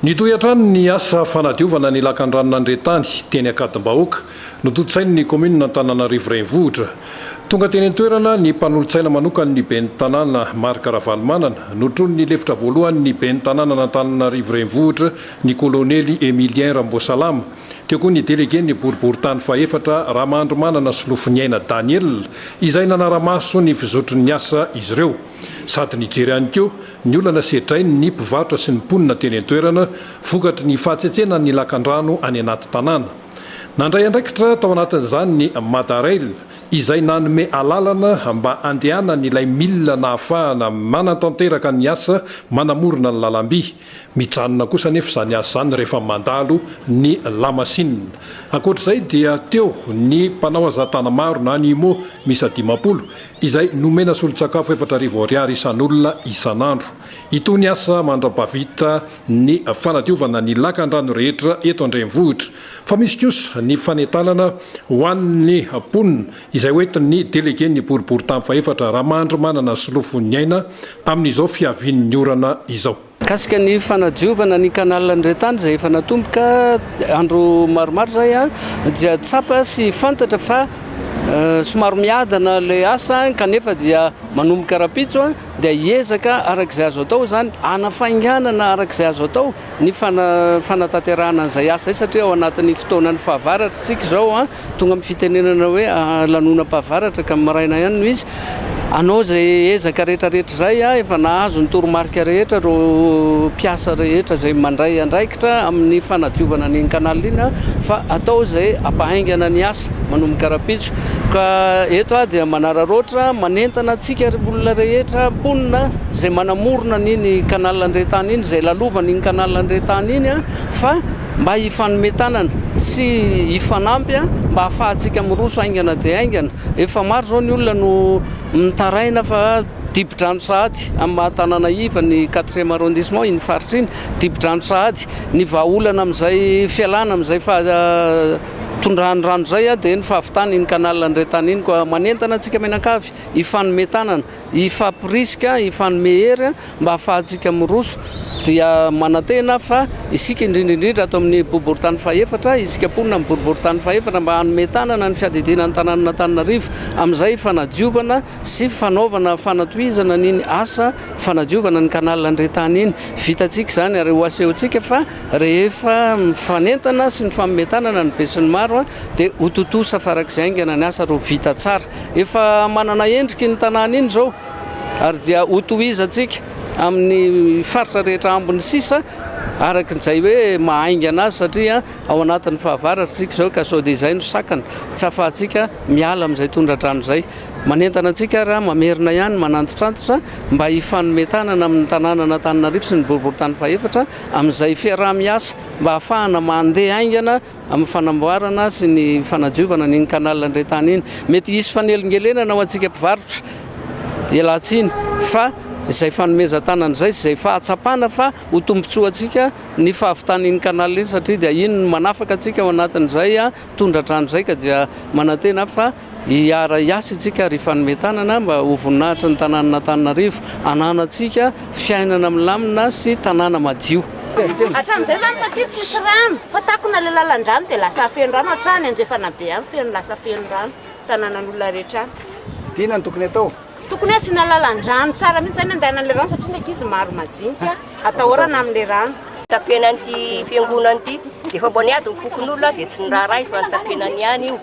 Nitoy-atrano ny asa fanadiovana ny lakan-dranon'Andretany teny Akadimbahoaka nototsainy ny komina Antananarivo renivohitra. Tonga teny an-toerana ny mpanolontsaina manokany ny ben'ny tanàna Marc Ravalomanana notrony ny lefitra voalohany ny ben'ny tanàna Antananarivo renivohitra ny kolonely Emilien Rambosalama. Teo koa ny délégué ny boriboritany faefatra Ramandro Manana sy Lofiniaina Daniel izay nanara-maso ny fizotry ny asa izy ireo. Sady nijery ihany koa ny olana setrainy ny mpivarotra sy ny mponina teny an-toerana vokatry ny fahatsetsena ny lakan-drano any anaty tanàna. Nandray andraikitra tao anatin'izany ny Madarail izay nanome alalana mba andehana n'ilay milina nahafahana manantanteraka ny asa manamorona ny lalam-by. Mijanona kosa nefa izany asa izany rehefa mandalo ny lamasinina. Ankoatr'izay dia teo ny mpanao asa-tana maro na ny mo misy 50 izay nomena solon-tsakafo 4,000 ariary isan'olona isan'andro. Itony asa mandrapavita ny fanadiovana ny lakan-drano rehetra eto an-drenivohitra. Fa misy kosa ny fanentanana ho an'ny mponina izay hoentin'ny délégué ny boriboritany faefatra Ramandro Manana sy Lofiniaina amin'izao fiavian'ny orana izao. Kasika ny fanadiovana ny canal Andretany izay efa natomboka andro maromaro zay dia tsapa sy fantatra fa somary miadana le asa kanefa dia manomboka rapitso dia hiezaka arak'izay azo atao zany anafainganana arak'izay azo atao ny fanatanterahana an'izay asa satria ao anatin'ny fotoanan'ny fahavaratra tsika zao tonga amin'ny fitenenana hoe lanonam-pahavaratra ka maraina ihany no izy. Anao zay ezaka rehetrarehetra zay efa nahazo ny toromarika rehetra ro mpiasa rehetra zay mandray andraikitra amin'ny fanadiovana ny canal iny fa atao zay ampahaingana ny asa manomboka rapitso. Ka eto dia manararoatra manentana antsika olona rehetra mponina zay manamorona n'iny canal Andretany iny zay lalovany canal Andretany iny fa mba hifanometanana sy hifanampy mba ahafahantsika miroso aingana dia aingana. Efa maro zao ny olona no mitaraina fa dibo-drano sahady amin'ny mahatanana iva ny 4e arrondissement iny faritra iny dibo-drano sahady ny vahaolana amin'izay fialana amin'izay tondrahany rano zay dia ny fahavitany ny canal Andretany iny koa manentana antsika menakavy hifanometanana hifampirisika hifanome hery mba ahafahantsika miroso dia manantena fa isika indrindrindrindra ato amin'ny boriboritany faefatra isika mponina amin'ny boriboritany faefatra mba hanometanana ny fiadidinan'ny tanàna Antananarivo amin'izay fanadiovana sy fanaovana fanatohizana n'iny asa fanadiovana ny canal Andretany iny. Vitantsika zany ary ho asehontsika fa rehefa mifanentana sy ny famometanana ny be sy ny maro dia ho totosa farak'izay aingana ny asa ro vita tsara. Efa manana endriky ny tanàna iny zao ary dia ho tohizantsika amin'ny faritra rehetra ambony sisa arak'izay hoe mahaingana azy satria ao anatin'ny fahavaratra tsika zao ka sao dia izay no sakana tsy ahafahantsika miala amin'izay tondra-drano izay. Manentana antsika raha mamerina ihany manantitrantitra mba hifanometanana amin'ny tanàna Antananarivo sy ny boriboritany faefatra amin'izay fiaraha-miasa mba ahafahana mandeha aingana amin'ny fanamboarana sy ny fanadiovana ny canal Andretany iny. Mety hisy fanelingelenana ho antsika mpivarotra ialatsiny fa izay fanomezan-tanana izay izay fahatsapana fa ho tombontsoantsika ny fahavitan'iny canal iny satria dia iny no manafaka antsika ao anatin'izay tondra-drano izay ka dia manantena fa hiara hiasa antsika ry fanometanana mba ho voninahitra ny tanàna Antananarivo ananantsika fiainana milamina sy tanàna madio. Hatramin'izay zany taty tsisy rano fa takona le lalan-drano dia lasa feno rano hatrany andrefana be any feno lasa feno rano tanànan'olona rehetra any. Dina ny tokony atao? Tokony asina lalan-drano tsara mihitsy zany andehanan'le rano satria ny ankizy maro majinika atahorana amin'le rano. Tapenan'ity fiangonana ity dia efa mbo niady ny fokon'olona dia tsy niraha izy fa ny tapenany ihany io.